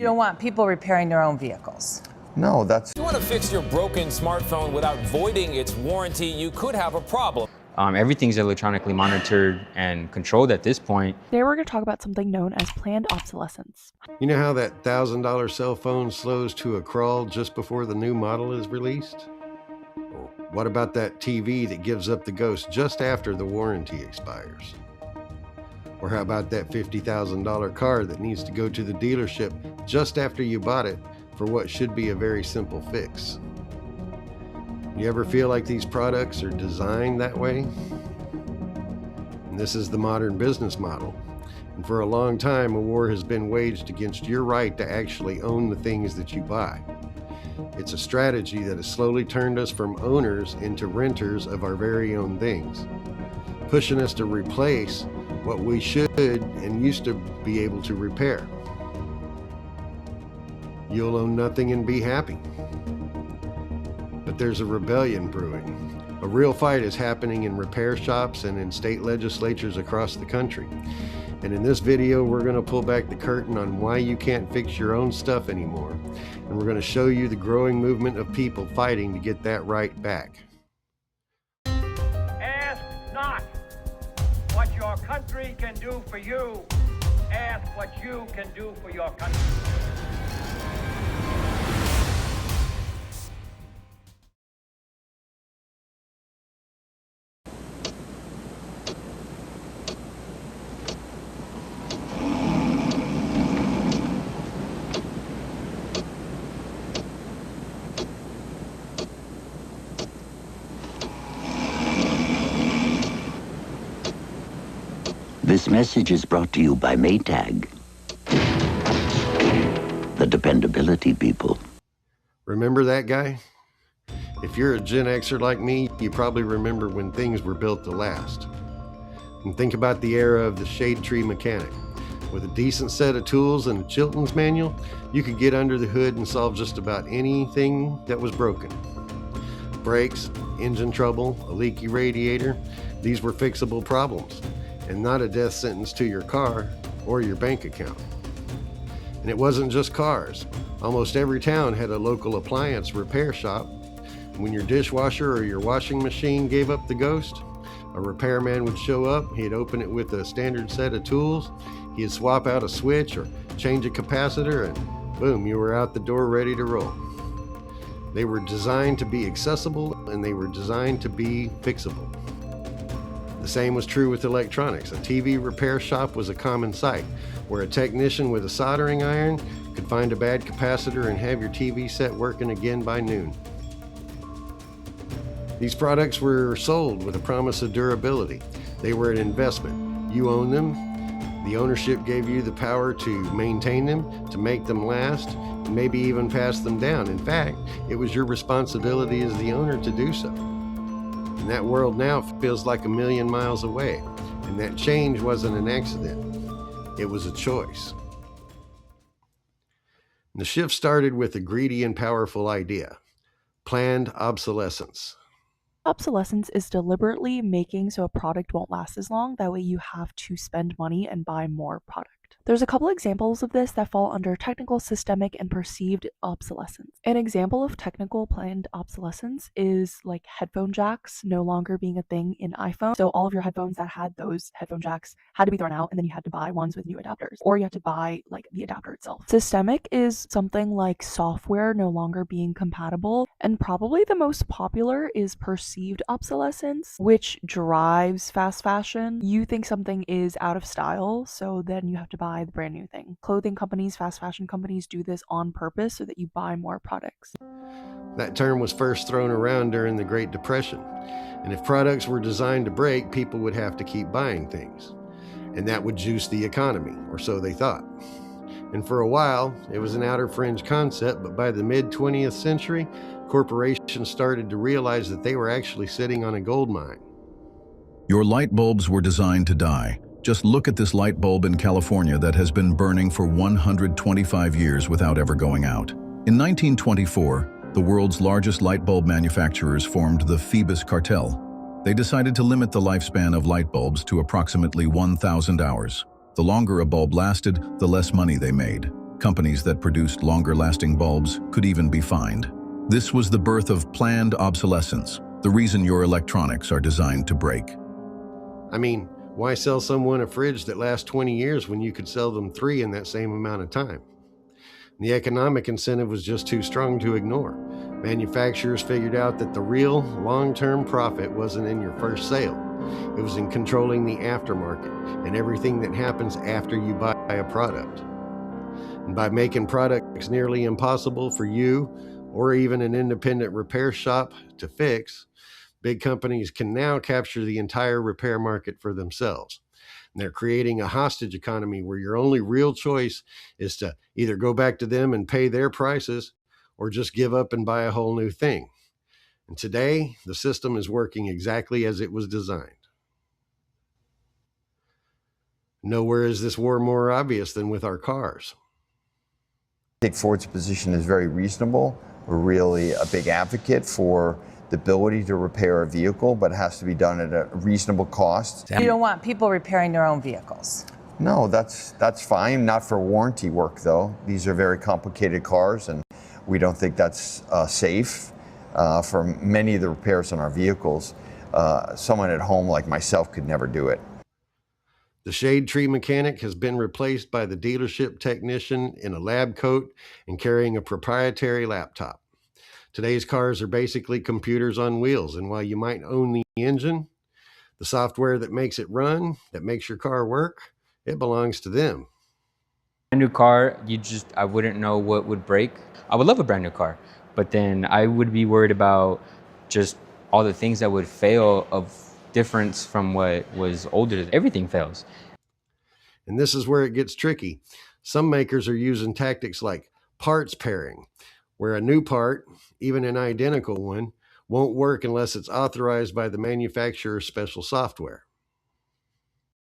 You don't want people repairing their own vehicles. No, that's... If you want to fix your broken smartphone without voiding its warranty, you could have a problem. Everything's electronically monitored and controlled at this point. Today we're going to talk about something known as planned obsolescence. You know how that $1,000 cell phone slows to a crawl just before the new model is released? Or what about that TV that gives up the ghost just after the warranty expires? Or how about that $50,000 car that needs to go to the dealership just after you bought it for what should be a very simple fix? You ever feel like these products are designed that way? And this is the modern business model. And for a long time, a war has been waged against your right to actually own the things that you buy. It's a strategy that has slowly turned us from owners into renters of our very own things, pushing us to replace what we should and used to be able to repair. You'll own nothing and be happy. But there's a rebellion brewing. A real fight is happening in repair shops and in state legislatures across the country. And in this video, we're going to pull back the curtain on why you can't fix your own stuff anymore. And we're going to show you the growing movement of people fighting to get that right back. Ask not what your country can do for you. Ask what you can do for your country. This message is brought to you by Maytag, the dependability people. Remember that guy? If you're a Gen Xer like me, you probably remember when things were built to last. And think about the era of the shade tree mechanic. With a decent set of tools and a Chilton's manual, you could get under the hood and solve just about anything that was broken. Brakes, engine trouble, a leaky radiator, these were fixable problems, and not a death sentence to your car or your bank account. And it wasn't just cars. Almost every town had a local appliance repair shop. When your dishwasher or your washing machine gave up the ghost, a repairman would show up. He'd open it with a standard set of tools. He'd swap out a switch or change a capacitor, and boom, you were out the door ready to roll. They were designed to be accessible, and they were designed to be fixable. The same was true with electronics. A TV repair shop was a common sight, where a technician with a soldering iron could find a bad capacitor and have your TV set working again by noon. These products were sold with a promise of durability. They were an investment. You own them. The ownership gave you the power to maintain them, to make them last, and maybe even pass them down. In fact, it was your responsibility as the owner to do so. And that world now feels like a million miles away. And that change wasn't an accident. It was a choice. And the shift started with a greedy and powerful idea: planned obsolescence. Obsolescence is deliberately making so a product won't last as long. That way you have to spend money and buy more product. There's a couple examples of this that fall under technical, systemic, and perceived obsolescence. An example of technical planned obsolescence is like headphone jacks no longer being a thing in iPhone. So all of your headphones that had those headphone jacks had to be thrown out, and then you had to buy ones with new adapters, or you had to buy like the adapter itself. Systemic is something like software no longer being compatible, and probably the most popular is perceived obsolescence, which drives fast fashion. You think something is out of style, so then you have to buy the brand new thing. Clothing companies, fast fashion companies do this on purpose so that you buy more products. That term was first thrown around during the Great Depression. And if products were designed to break, people would have to keep buying things. And that would juice the economy, or so they thought. And for a while, it was an outer fringe concept, but by the mid-20th century, corporations started to realize that they were actually sitting on a gold mine. Your light bulbs were designed to die. Just look at this light bulb in California that has been burning for 125 years without ever going out. In 1924, the world's largest light bulb manufacturers formed the Phoebus Cartel. They decided to limit the lifespan of light bulbs to approximately 1,000 hours. The longer a bulb lasted, the less money they made. Companies that produced longer-lasting bulbs could even be fined. This was the birth of planned obsolescence, the reason your electronics are designed to break. I mean, why sell someone a fridge that lasts 20 years when you could sell them 3 in that same amount of time? The economic incentive was just too strong to ignore. Manufacturers figured out that the real long-term profit wasn't in your first sale. It was in controlling the aftermarket and everything that happens after you buy a product. And by making products nearly impossible for you or even an independent repair shop to fix, big companies can now capture the entire repair market for themselves. And they're creating a hostage economy where your only real choice is to either go back to them and pay their prices or just give up and buy a whole new thing. And today, the system is working exactly as it was designed. Nowhere is this war more obvious than with our cars. I think Ford's position is very reasonable. We're really a big advocate for the ability to repair a vehicle, but it has to be done at a reasonable cost. You don't want people repairing their own vehicles. No, that's fine. Not for warranty work, though. These are very complicated cars, and we don't think that's safe for many of the repairs on our vehicles. Someone at home like myself could never do it. The shade tree mechanic has been replaced by the dealership technician in a lab coat and carrying a proprietary laptop. Today's cars are basically computers on wheels, and while you might own the engine, the software that makes it run, that makes your car work, it belongs to them. A new car, I wouldn't know what would break. I would love a brand new car, but then I would be worried about just all the things that would fail of difference from what was older. Everything fails. And this is where it gets tricky. Some makers are using tactics like parts pairing, where a new part, even an identical one, won't work unless it's authorized by the manufacturer's special software.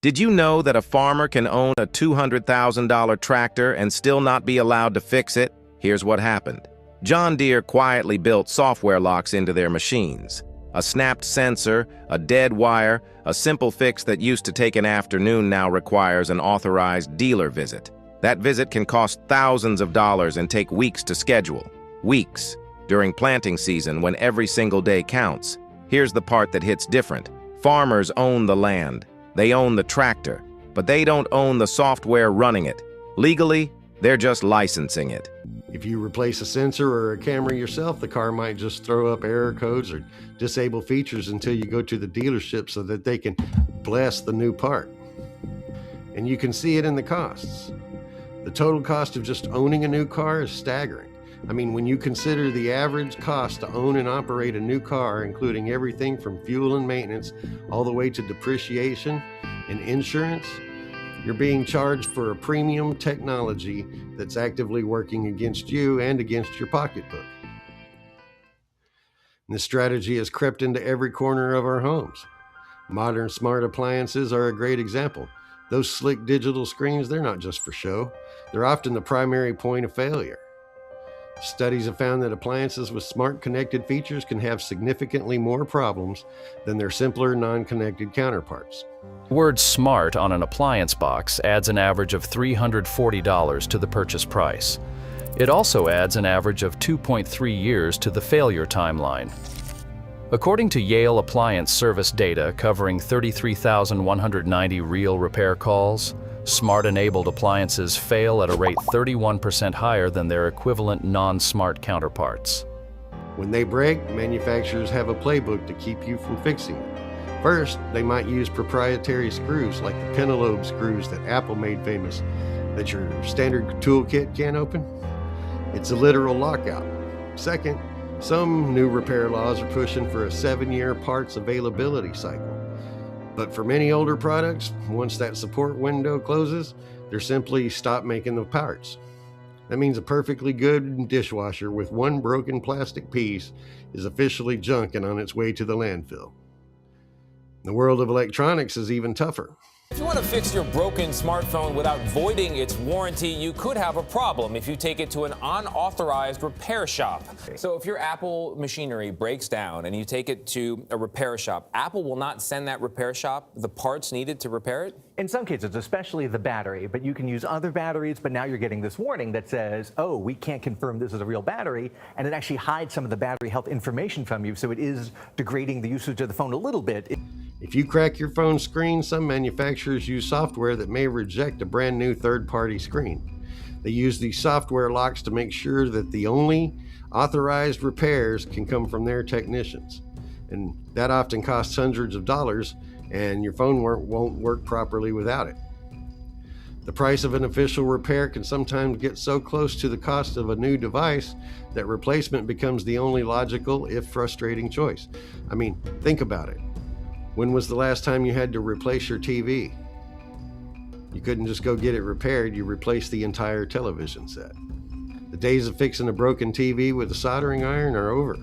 Did you know that a farmer can own a $200,000 tractor and still not be allowed to fix it? Here's what happened. John Deere quietly built software locks into their machines. A snapped sensor, a dead wire, a simple fix that used to take an afternoon now requires an authorized dealer visit. That visit can cost thousands of dollars and take weeks to schedule. Weeks. During planting season when every single day counts. Here's the part that hits different. Farmers own the land. They own the tractor, but they don't own the software running it. Legally, they're just licensing it. If you replace a sensor or a camera yourself, the car might just throw up error codes or disable features until you go to the dealership so that they can bless the new part. And you can see it in the costs. The total cost of just owning a new car is staggering. I mean, when you consider the average cost to own and operate a new car, including everything from fuel and maintenance all the way to depreciation and insurance, you're being charged for a premium technology that's actively working against you and against your pocketbook. And this strategy has crept into every corner of our homes. Modern smart appliances are a great example. Those slick digital screens, they're not just for show. They're often the primary point of failure. Studies have found that appliances with smart connected features can have significantly more problems than their simpler non-connected counterparts. The word smart on an appliance box adds an average of $340 to the purchase price. It also adds an average of 2.3 years to the failure timeline. According to Yale Appliance Service data covering 33,190 real repair calls, smart-enabled appliances fail at a rate 31% higher than their equivalent non-smart counterparts. When they break, manufacturers have a playbook to keep you from fixing them. First, they might use proprietary screws like the Penelope screws that Apple made famous that your standard toolkit can't open. It's a literal lockout. Second, some new repair laws are pushing for a 7-year parts availability cycle. But for many older products, once that support window closes, they're simply stop making the parts. That means a perfectly good dishwasher with one broken plastic piece is officially junk and on its way to the landfill. The world of electronics is even tougher. If you want to fix your broken smartphone without voiding its warranty, you could have a problem if you take it to an unauthorized repair shop. So if your Apple machinery breaks down and you take it to a repair shop, Apple will not send that repair shop the parts needed to repair it? In some cases, especially the battery, but you can use other batteries, but now you're getting this warning that says, oh, we can't confirm this is a real battery, and it actually hides some of the battery health information from you, so it is degrading the usage of the phone a little bit. If you crack your phone screen, some manufacturers use software that may reject a brand new third-party screen. They use these software locks to make sure that the only authorized repairs can come from their technicians. And that often costs hundreds of dollars, and your phone won't work properly without it. The price of an official repair can sometimes get so close to the cost of a new device that replacement becomes the only logical, if frustrating, choice. I mean, think about it. When was the last time you had to replace your TV? You couldn't just go get it repaired, you replaced the entire television set. The days of fixing a broken TV with a soldering iron are over.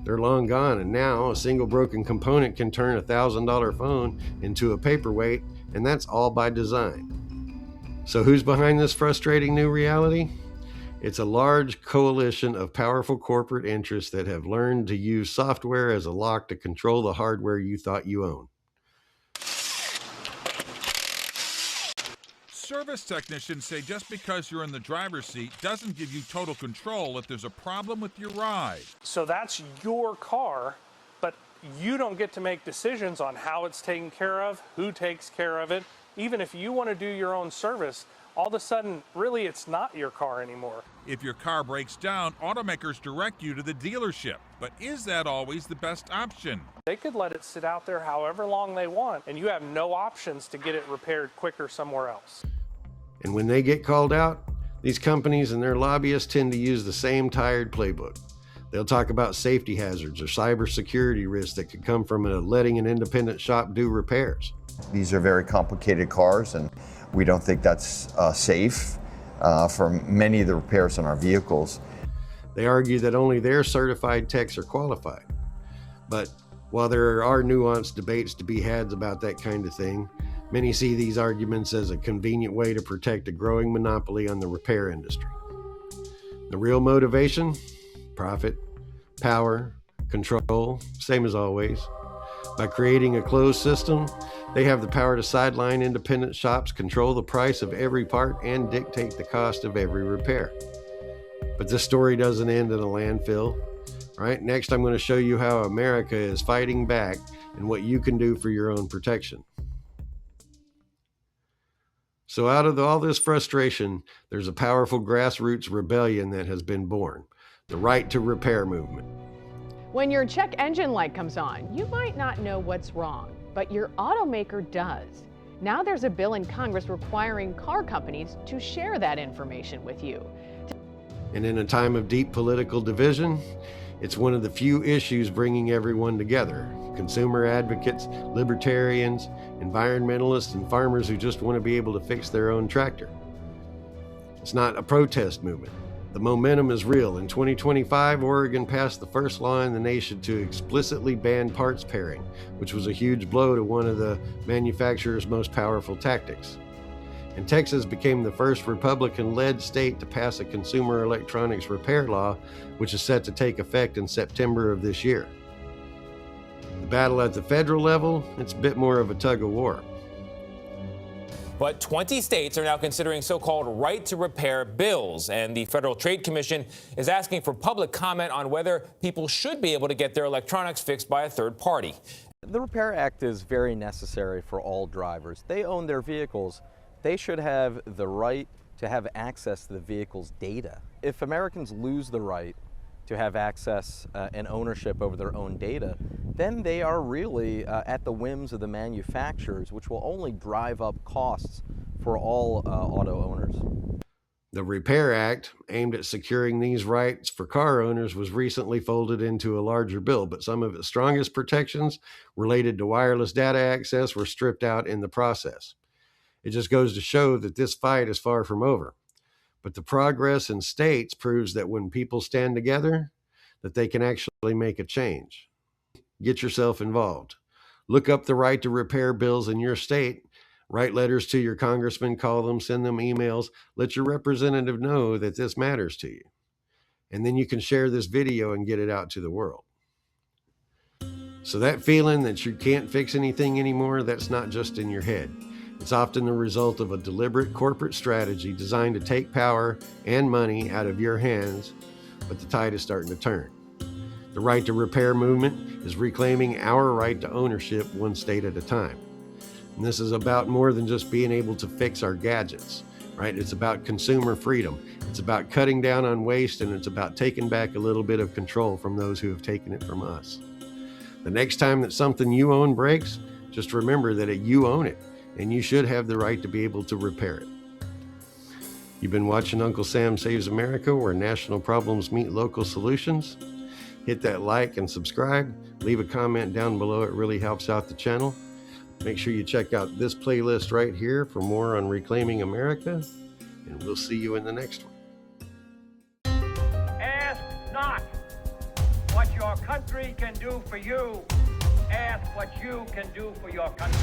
They're long gone, and now a single broken component can turn a $1,000 phone into a paperweight, and that's all by design. So who's behind this frustrating new reality? It's a large coalition of powerful corporate interests that have learned to use software as a lock to control the hardware you thought you owned. Service technicians say just because you're in the driver's seat doesn't give you total control if there's a problem with your ride. So that's your car, but you don't get to make decisions on how it's taken care of, who takes care of it. Even if you want to do your own service, all of a sudden, really, it's not your car anymore. If your car breaks down, automakers direct you to the dealership. But is that always the best option? They could let it sit out there however long they want, and you have no options to get it repaired quicker somewhere else. And when they get called out, these companies and their lobbyists tend to use the same tired playbook. They'll talk about safety hazards or cybersecurity risks that could come from letting an independent shop do repairs. These are very complicated cars, and we don't think that's safe for many of the repairs on our vehicles. They argue that only their certified techs are qualified. But while there are nuanced debates to be had about that kind of thing, many see these arguments as a convenient way to protect a growing monopoly on the repair industry. The real motivation? Profit, power, control, same as always. By creating a closed system, they have the power to sideline independent shops, control the price of every part, and dictate the cost of every repair. But this story doesn't end in a landfill. Right? Next, I'm going to show you how America is fighting back and what you can do for your own protection. So out of all this frustration, there's a powerful grassroots rebellion that has been born, the right to repair movement. When your check engine light comes on, you might not know what's wrong, but your automaker does. Now there's a bill in Congress requiring car companies to share that information with you. And in a time of deep political division, it's one of the few issues bringing everyone together. Consumer advocates, libertarians, environmentalists, and farmers who just want to be able to fix their own tractor. It's not a protest movement. The momentum is real. In 2025, Oregon passed the first law in the nation to explicitly ban parts pairing, which was a huge blow to one of the manufacturer's most powerful tactics. And Texas became the first Republican-led state to pass a consumer electronics repair law, which is set to take effect in September of this year. The battle at the federal level, it's a bit more of a tug of war. But 20 states are now considering so-called right-to-repair bills, and the Federal Trade Commission is asking for public comment on whether people should be able to get their electronics fixed by a third party. The Repair Act is very necessary for all drivers. They own their vehicles. They should have the right to have access to the vehicle's data. If Americans lose the right to have access and ownership over their own data, then they are really at the whims of the manufacturers, which will only drive up costs for all auto owners. The Repair Act, aimed at securing these rights for car owners, was recently folded into a larger bill, but some of its strongest protections related to wireless data access were stripped out in the process. It just goes to show that this fight is far from over. But the progress in states proves that when people stand together, that they can actually make a change. Get yourself involved. Look up the right to repair bills in your state. Write letters to your congressman, call them, send them emails. Let your representative know that this matters to you. And then you can share this video and get it out to the world. So that feeling that you can't fix anything anymore, that's not just in your head. It's often the result of a deliberate corporate strategy designed to take power and money out of your hands, but the tide is starting to turn. The right to repair movement is reclaiming our right to ownership one state at a time. And this is about more than just being able to fix our gadgets, right? It's about consumer freedom. It's about cutting down on waste, and it's about taking back a little bit of control from those who have taken it from us. The next time that something you own breaks, just remember that you own it, and you should have the right to be able to repair it. You've been watching Uncle Sam Saves America, where national problems meet local solutions. Hit that like and subscribe. Leave a comment down below. It really helps out the channel. Make sure you check out this playlist right here for more on reclaiming America, and we'll see you in the next one. Ask not what your country can do for you. Ask what you can do for your country.